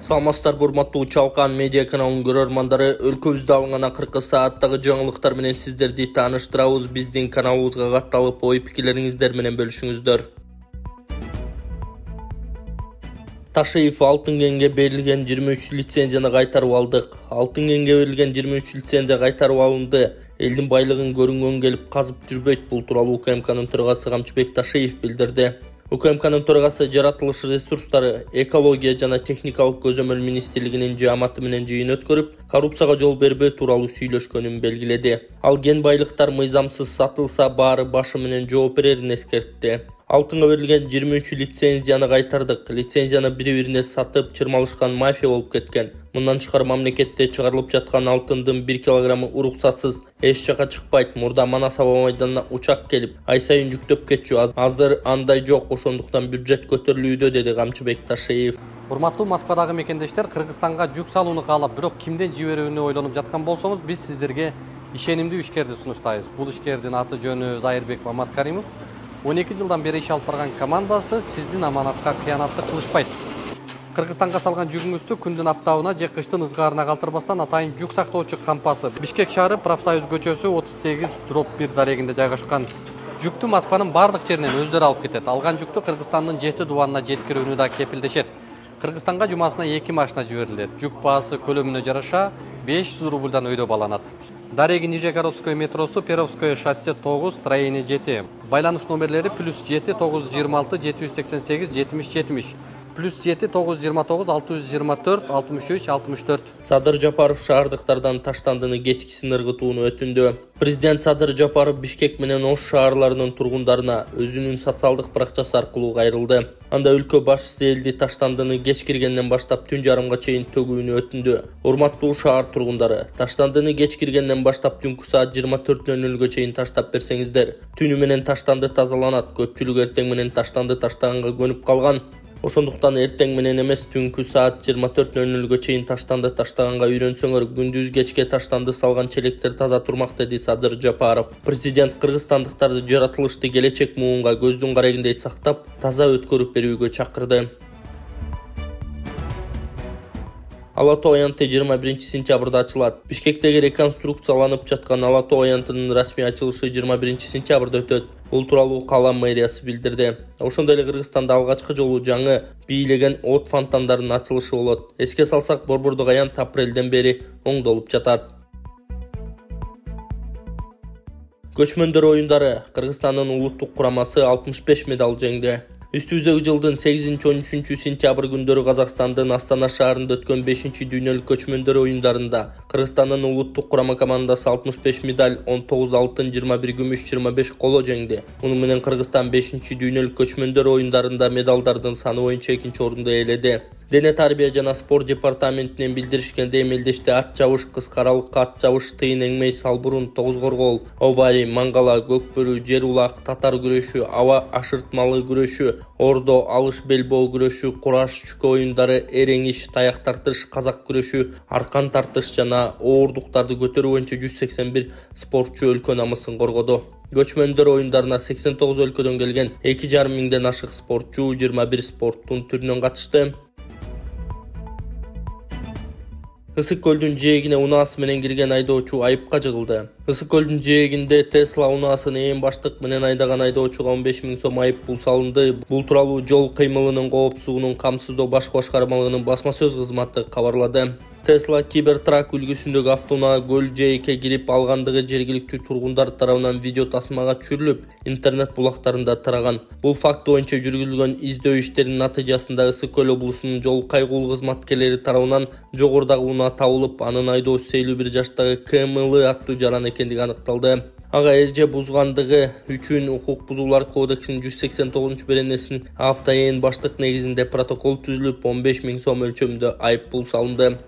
Саламатсыздар, урматтуу Чалкан медиа каналынын көрөрмандары, өлкөбүздө алынган акыркы сааттагы жаңылыктар менен сиздерди тааныштырабыз. Биздин каналыбызга катталып, ой пикирлериңиздер менен бөлүшүңүздөр. Ташиев Алтын кенге берилген 23 лицензияны кайтарып алдык. Алтын кенге берилген 23 лицензия кайтарып алынды. Элдин байлыгын көрүнгөн келип казып жүрбөйт. Бул тууралуу УКМКнын төрагасы Камчыбек Ташиев билдирди. УКМКнын төрагасы жаратылыш ресурстары, экология жана техникалык көзөмөл министрлигинин жааматы менен жыйын өткөрүп, коррупцияга жол бербөө тууралуу сүйлөшкөнүн белгиледи. Ал кен байлыктар мыйзамсыз сатылса, баары башы менен жооп берерин эскертти. Алтынга берилген 23 лицензияны кайтардык. Лицензияны бири-бирине сатып, чырмалышкан мафия болуп кеткен. Мындан тышкары мамлекетте чыгарылып жаткан алтындын 1 килограммы уруксатсыз эч жака чыкпайт. Мурда Манас аба майданына учак келип, ай сайын жүктөп кетчү. Азыр андай жок, ошондуктан бюджет көтөрүлүүдө, деди Камчыбек Ташиев. Урматтуу Москвадагы мекендештер, Кыргызстанга жүк салууну каалап, бирок кимден жиберүүнү ойлонуп жаткан болсоңуз, биз сиздерге ишенимдүү ишкерди сунуштайбыз. Бул ишкердин аты жөнү Зайырбек Маматкаримов. 12 жылдан бери иш алып барган командасы сиздин аманатка кыянатты кылышпайт. Кыргызстанга салган жүгүңүздү күндүн аптабына же кыштын ызгаарына калтырбастан атайын жүк сактоочу кампасы Бишкек шаары Профсоюз көчөсү 38/1 дарегинде жайгашкан. Жүктү Москванын бардык жеринен өздөрү алып кетет. Алган жүктү Кыргызстандын 7 дубанына жеткирүүнү да кепилдешет. Кыргызстанга жумасына 2 машина жиберилет. Жүк баасы көлөмүнө жараша 500 рубльдан өйдө баланат. Дареги Нижегородское метросу, Перовское шоссе 9, строение 7. Байланыш номерлери +7 926 788 70 70. +7 929 624 63 64. Садыр Жапаров шаардыктардан таштандыны кечкисин ыргытууну өтүндү. Президент Садыр Жапаров Бишкек менен Ош шаарларынын тургундарына өзүнүн социалдык баракчасы аркылуу кайрылды. Анда өлкө башчысы элди таштандыны кеч киргенден баштап түн жарымга чейин төгүүнү өтүндү. Урматтуу шаар тургундары, таштандыны кеч киргенден баштап түнкү саат 24:00-га чейин таштап берсеңиздер, түнү менен таштанды тазаланат. Көпчүлүк эртең менен таштанды таштаганга көнүп калган. Ошондуктан эртең менен эмес, түнкү саат 24:00-га чейин таштанды таштаганга үйрөнсөңөр, күндүз кечке таштанды салган челектер таза турмак, деди Садыр Жапаров. Президент кыргызстандыктарды жаратылышты келечек муунга көздүн карегиндей сактап, таза өткөрүп берүүгө чакырды. Ала Тоо аянты 21 сентябрда ачылат. Бишкектеги реконструкцияланып жаткан Ала Тоо аянтынын расмий ачылышы 21 сентябрда өтөт. Бул тууралуу кала мэриясы билдирди. Ошондой эле Кыргызстанда алгачкы жолу жаңы бийлеген от фонтандардын ачылышы болот. Эске салсак, Борбордук аянт апрелден бери оңдолуп жатат. Көчмөндөр оюндары. Кыргызстандын улуттук курамасы 65 медаль жеңди. Үстүбүздөгү жылдын 8-13 сентябрь күндөрү Казакстандын Астана шаарында өткөн 5-чи дүйнөлүк көчмөндөр оюндарында Кыргызстандын улуттук курама командасы 65 медаль, 19 алтын, 21 күмүш, 25 коло жеңди. Муну менен Кыргызстан 5-чи дүйнөлүк көчмөндөр оюндарында медалдардын саны боюнча 2-чи орунду ээледи. Дене тарбия жана спорт департаментинен билдиришкендей, мелдеште ат жабыш, кыскаралык ат жабыш, тыйын эңмей, салбурун, тогуз коргоол, овари, мангала, көкбөрү, жер улак, татар күрөшү, аба ашыртмалы күрөшү, ордо, алыш белбоо күрөшү, кураш, чүкө оюндары, эреңиш, таяк тартыш, казак күрөшү, аркан тартыш жана ооруктарды көтөрүү боюнча 181 спортчу өлкө намысын коргоду. Көчмөндөр оюндарына 89 өлкөдөн келген 2,5 миңден ашык спортчу 21 спорттун түрүнөн катышты. Ысык көлдүн жээгине унаасы менен кирген айдоочу айыпка жыгылды. Ысык көлдүн жээгинде Tesla унаасын ээн баштык менен айдаган айдоочуга 15 000 сом айып пул салынды. Бул тууралуу жол кыймылынын коопсуздугун камсыздоо баш башкармалыгынын басма сөз кызматы кабарлады. Tesla Cybertruck үлгүсүндөгү автоунаа көл жээкке кирип алгандыгы жергиликтүү тургундар тарабынан видео тасмага түшүрүлүп, интернет булактарында тараган. Бул факт боюнча жүргүзүлгөн издөө иштеринин натыйжасында Ысык көл облусунун жол кайгуулуу кызматкерлери тарабынан жогорудагы унаа табылып, анын айдоочусу 51 жаштагы КМЛ аттуу жаран экендиги аныкталды. Ага эреже бузгандыгы үчүн Укук бузуулар кодексинин 189 беренесинин авто ээн баштык негизинде протокол түзүлүп, 15 000 сом өлчөмүндө айып пул салынды.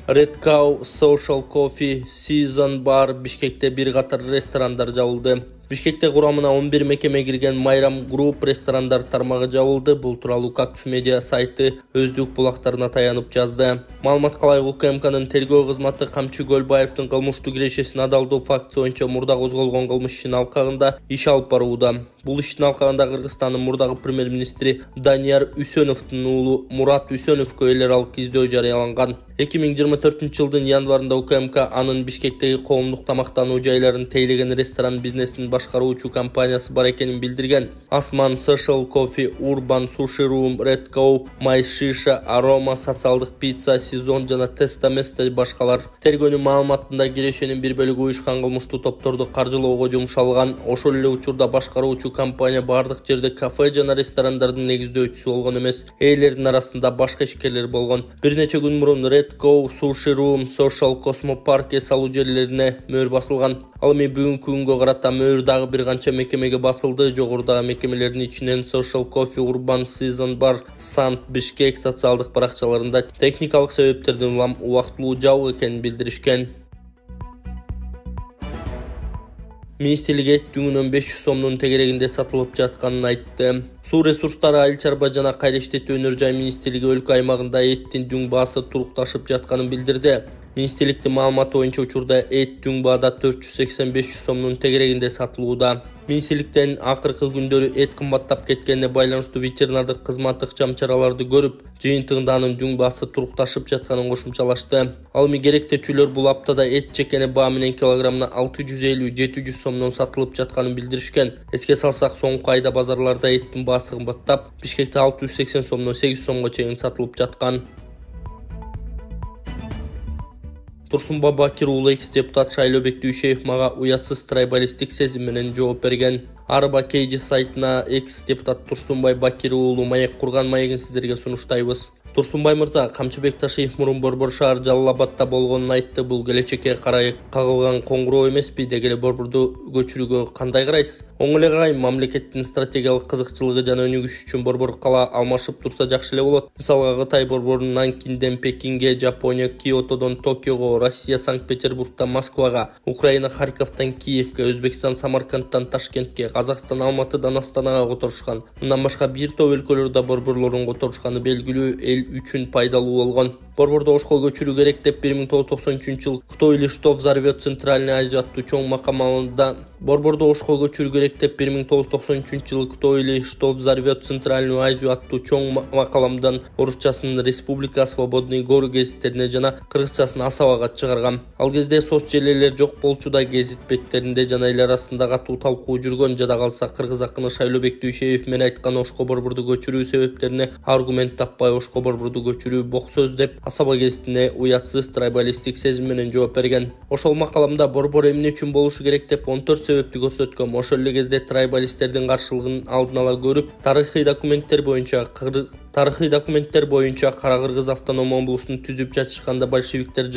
Red Cow Social Coffee Season Bar Бишкекте бир катар ресторандар жабылды. Бишкекте курамына 11 мекеме кирген Майрам Group ресторандар тармагы жабылды. Бул тууралуу Cactus Media сайты өздүк булактарына таянып жазды. Маалымат калайык, УКМКнын тергөө кызматы Камчы Көлбаевдин кылмыштуу кирешесин адалдоо фактысы боюнча мурда козголгон кылмыш ишин алкагында иш алып барууда. Бул иштин алкагында Кыргызстандын мурдагы премьер-министри Данияр Үсөновдун уулу Мурат Үсөновго эл аралык издөө жарыяланган. 2024 жылдын январында УКМК анын Бишкектеги коомдук тамактануу жайларын тейлеген ресторан бизнесин башкаруучу компаниясы бар экенин билдирген. Asman, Social Coffee, Urban Sushi Room, Red Cow, My Shisha, Aroma, социалдык пицца, Сезон жана Теста Места башкалар. Тергөөнүн маалыматында кирешенин бир бөлүгү уюшкан кылмыштуу топторду каржылоого жумшалган. Ошол эле учурда башкаруучу компания бардык жерде кафе жана ресторандардын негиздөөчүсү болгон эмес, ээлердин арасында башка ишкерлер болгон. Бир нече күн мурун Red Cow, Sushi Room, Social Cosmopark салуу жерлерине мөөр басылган. Ал эми бүгүнкү күнгө карата мөөр дагы бир канча мекемеге басылды. Жогорудагы мекемелердин ичинен Social Coffee, Urban Season Bar, Sant Bishkek социалдык баракчаларында техникалык себептерден убактылуу жабык экенин билдиришкен. Министрлик эт дүңүнөн 500 сомдун тегерегинде сатылып жатканын айтты. Суу ресурстары, айыл чарба жана кайра иштетүү өнөр жай министрлиги өлкө аймагында эттин дүң баасы турукташып жатканын билдирди. Министрликтин маалыматы боюнча учурда эт дүң баада 480-500 сомдун тегерегинде сатылууда. Министрликтен акыркы күндөрү эт кымбаттап кеткенине байланыштуу ветеринардык кызмат ыкчам чараларды көрүп, жыйынтыгында анын дүң баасы турукташып жатканын кошумчалашты. Ал эми керектечүлөр бул аптада эт жекени баа менен килограммына 650-700 сомдон сатылып жатканын билдиришкен. Эске салсак, соңку айда базарларда эттин баасы кымбаттап, Бишкекте 680 сомдон 800 сомго чейин сатылып жаткан. Турсунбай Бакир уулу экс-депутат Шайлообек Дүйшеев мага уятсыз трайбалистик сезим менен жооп берген. Арба Кейжи сайтына экс-депутат Турсунбай Бакир уулу маек курган маегин сиздерге сунуштайбыз. Турсунбай мырза Камчыбек Ташиев мурун Борбор шаар Жалал-Абадта болгонун айтты. Бул келечекке карай кагылган коңгуроо эмеспи? Деги эле Борборду көчүрүүгө кандай карайсыз? Оң эле карайм. Мамлекеттин стратегиялык кызыкчылыгы жана өнүгүшү үчүн Борбор кала алмашып турса жакшы эле болот. Мисалга Кытай Борборун Нанкинден Пекинге, Жапония Киотодон Токиого, Россия Санкт-Петербургтан Москвага, Украина Харьковтан Киевке, Өзбекстан Самаркандтан Ташкентке, Казакстан Алматыдан Астанага которушкан. Мындан башка бир топ өлкөлөрдө борборлорун которушканы белгилүү, эл үчүн пайдалуу болгон. Борборду Ошко көчүрүү керек деп 1993-жылы Кто или что взорвет Центральную Азию аттуу чоң макамалында Борборду Ошко көчүрүү керек деп 1993-жылы Кто или что взорвет Центральную Азию аттуу чоң макаламдан орусчасын Республика Свободный горы гезиттерине жана кыргызчасын Асабага чыгарган. Ал кезде соц желелер жок болчуда гезит беттеринде жана эл арасында катуу талкуу жүргөн. Жада калса кыргыз акыны Шайлообек Дүйшеев мен айткан Ошко борборду көчүрүү себептерине аргумент таппай Ошко борборду көчүрүү бок сөз деп Асаба гезитине уятсыз трайбалистик сезим менен жооп берген. Ошол макаламда борбор эмне үчүн болушу керек деп 14 себепти көрсөткөм. Ошол эле кезде трайбалисттердин каршылыгын алдын ала көрүп, тарыхый документтер боюнча Кара Кыргыз автоном облусун түзүп жатышканда большевиктер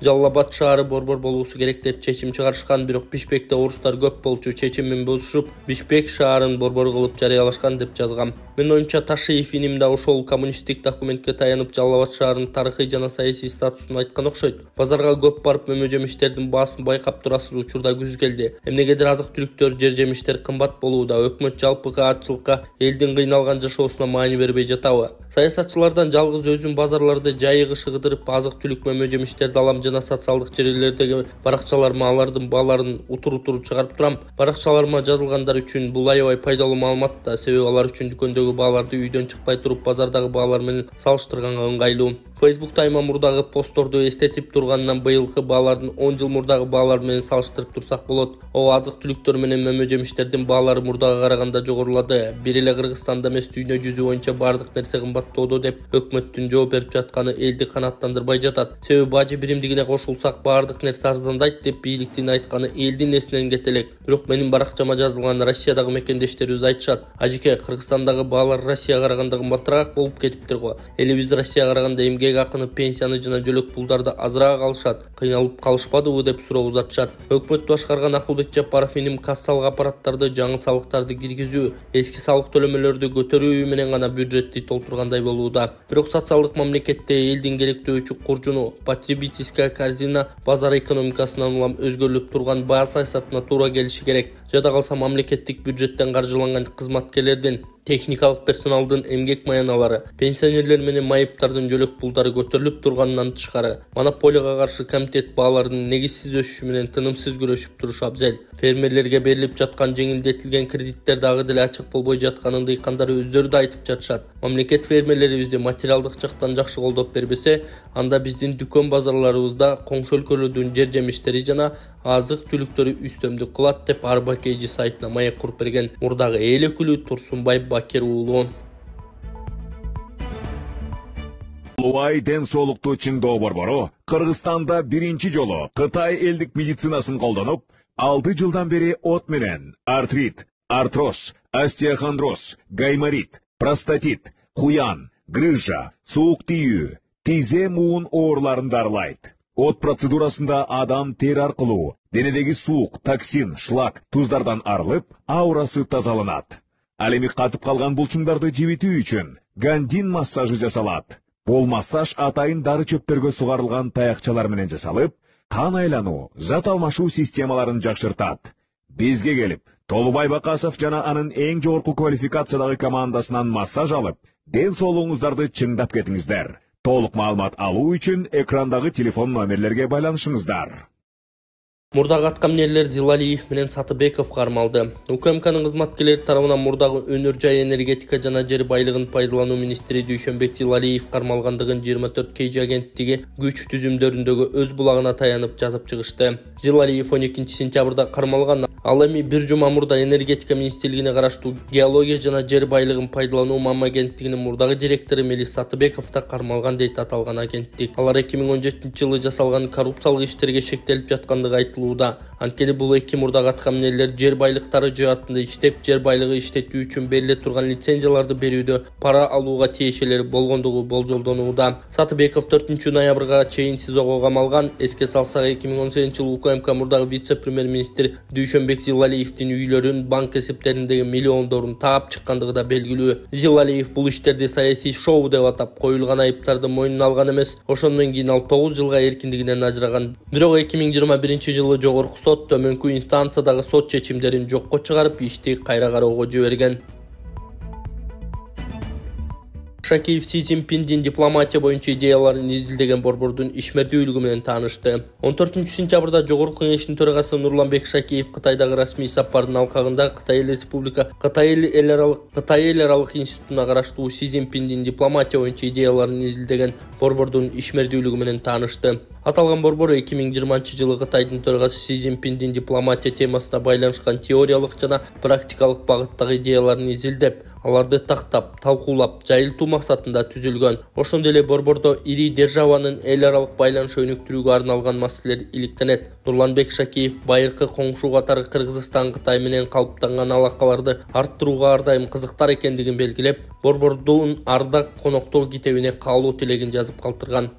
Жалал-Абад шаары борбор болуусу керек деп чечим чыгарышкан. Бирок Бишкекте орустар көп болчу, чечимин бузушуп, Бишкек шаарын борбор кылып жарыялашкан деп жазгам. Мен оюмча Ташиев инимде ошол коммунисттик документке таянып Жалал-Абад шаарынын тарыхый жана саясий статусун айткан окшойт. Базарга көп барып мөмө-жемиштердин баасын байкап турасыз. Учурда күз келди. Эмнегедир азык-түлүктөр, жер-жемиштер кымбат болууда. Өкмөт жалпыга атчылыкка, элдин кыйналган жашоосуна маани бербей жатабы? Саясатчылардан жалгыз өзүн базарларды жайыгышы кыдырып, азык-түлүк, мөмө-жемиштерди алам жана социалдык жерлердеги баракчаларыма алардын бааларын утур-утур чыгарып турам. Баракчаларыма жазылгандар үчүн бул аябай пайдалуу маалымат да, себеби алар үчүн дүкөндөгү бааларды үйдөн чыкпай туруп базардагы баалар менен салыштырганга ыңгайлуу. Facebook'ta айма мурдагы постторду эстетип тургандан быйылкы баалардын 10 жыл мурдагы баалар менен салыштырып турсак болот. Азык-түлүктөр менен мөмө-жемиштердин баалары мурдага караганда жогорулады. Бир эле Кыргызстанда эмес, дүйнө жүзү боюнча бардык нерсе кымбаттоодо деп өкмөттүн жооп берип жатканы элди канааттандырбай жатат. Себеби бажы биримдигине кошулсак бардык нерсе арзандайт деп бийликтин айтканы элдин эсинен кете элек. Бирок менин баракчама жазылган Россиядагы мекендештерибиз айтышат: "Ажеке, Кыргызстандагы баалар Россияга караганда кымбатыраак болуп кетиптир го. Элибиз Россияга караганда эмгек эмгек акыны, пенсияны жана жөлөк пулдарды азыраак алышат, кыйналып калышпадыбы деп суроо узатышат. Өкмөт башкарган Акылбек Жапаров иним кассалык аппараттарды, жаңы салыктарды киргизүү, эски салык төлөмөлөрдү көтөрүү менен гана бюджетти толтургандай болууда. Бирок социалдык мамлекетте элдин керектөө куржуну, потребительская корзина базар экономикасынан улам өзгөрүлүп турган баа саясатына туура келиши керек. Жада калса мамлекеттик бюджеттен каржыланган кызматкерлердин, техникалык персоналдын эмгек маяналары, пенсионерлер менен майыптардын жөлөк пулдары көтөрүлүп турганынан тышкары, монополияга каршы комитет баалардын негизсиз өсүшү менен тынымсыз күрөшүп турушу абзел. Фермерлерге берилип жаткан жеңилдетилген кредиттер дагы деле ачык болбой жатканын дыйкандар өздөрү да айтып жатышат. Мамлекет фермерлерибизди материалдык жактан жакшы колдоп бербесе, анда биздин дүкөн базарларыбызда коңшу өлкөлөрдүн жер жемиштери жана азык түлүктөрү үстөмдүк кылат деп Арба Кейжи сайтына маек куруп берген мурдагы эл өкүлү Турсунбай Бакир уулу. Улуай ден соолукту чыңдоо борбору Кыргызстанда биринчи жолу Кытай элдик медицинасын колдонуп, 6 жылдан бери от менен артрит, артроз, остеохондроз, гайморит, простатит, куян, грыжа, суук тийүү, тизе муун ооруларын дарылайт. От процедурасында адам тер аркылуу денедеги суук, токсин, шлак, туздардан арылып, аурасы тазаланат. Ал эми катып калган булчуңдарды жибитүү үчүн гандин массажы жасалат. Бул массаж атайын дары чөптөргө сугарылган таякчалар менен жасалып, кан айлануу, зат алмашуу системаларын жакшыртат. Бизге келип, Толубай Бакасов жана анын эң жогорку квалификациядагы командасынан массаж алып, ден соолугуңуздарды чыңдап кетиңиздер. Толук маалымат алуу үчүн экрандагы телефон номерлерге байланышыңыздар. Мурдагы аткаминерлер Зилалиев менен Сатыбеков кармалды. УКМКнын кызматкерлери тарабынан мурдагы өнөр жай энергетика жана жер байлыгын пайдалануу министри Дүйшөнбек Зилалиев кармалгандыгын 24 Кейжи агенттиги күч түзүмдөрүндөгү өз булагына таянып жазып чыгышты. Зилалиев 12 сентябрда кармалган. Ал эми бир жума мурда энергетика министрлигине караштуу геология жана жер байлыгын пайдалануу мамма агенттигинин мурдагы директору Мелис Сатыбеков да кармалган дейт аталган агенттик. Алар 2017 жылы жасалган коррупциялык иштерге шектелип жаткандыгы айтылууда. Анткени бул эки мурдагы аткаминерлер жер байлыктары жаатында иштеп, жер байлыгы иштетүү үчүн бериле турган лицензияларды берүүдө пара алууга тиешелер болгондугу болжолдонууда. Сатыбеков 4 ноябрга чейин СИЗОго камалган. Эске салсак, 2018 жылы УКМК мурдагы вице-премьер-министр Дүйшөнбек Зилалиевдин үйлөрүн, банк эсептериндеги миллиондорун таап чыккандыгы да белгилүү. Зилалиев бул иштерди саясий шоу деп атап, коюлган айыптарды мойнуна алган эмес. Ошондон кийин ал 9 жылга эркиндигинен ажыраган. Бирок 2021 жылы жогорку сот төмөнкү инстанциядагы сот чечимдерин жокко чыгарып, ишти кайра кароого жиберген. Шакиев Си Цзиньпиндин дипломатия боюнча идеяларын изилдеген борбордун ишмердүүлүгү менен таанышты. 14 сентябрда Жогорку Кеңештин төрагасы Нурланбек Шакиев Кытайдагы расмий сапардын алкагында Кытай Республика Кытай эл аралык институтуна караштуу Си Цзиньпиндин дипломатия боюнча идеяларын изилдеген борбордун ишмердүүлүгү менен таанышты. Аталган борбор 2020 жылы Кытайдын төрагасы Си Цзиньпиндин дипломатия темасына байланышкан теориялык жана практикалык багыттагы идеяларын изилдеп, аларды тактап, талкуулап, жайылтуу максатында түзүлгөн. Ошондой эле борбордо ири державанын эл аралык байланыш өнүктүрүүгө арналган маселелер иликтенет. Нурланбек Шакиев байыркы коңшу катары Кыргызстан Кытай менен калыптанган алакаларды арттырууга ар дайым кызыктар экендигин белгилеп, борбордун ардак коноктоо китебине каалоо тилегин жазып калтырган.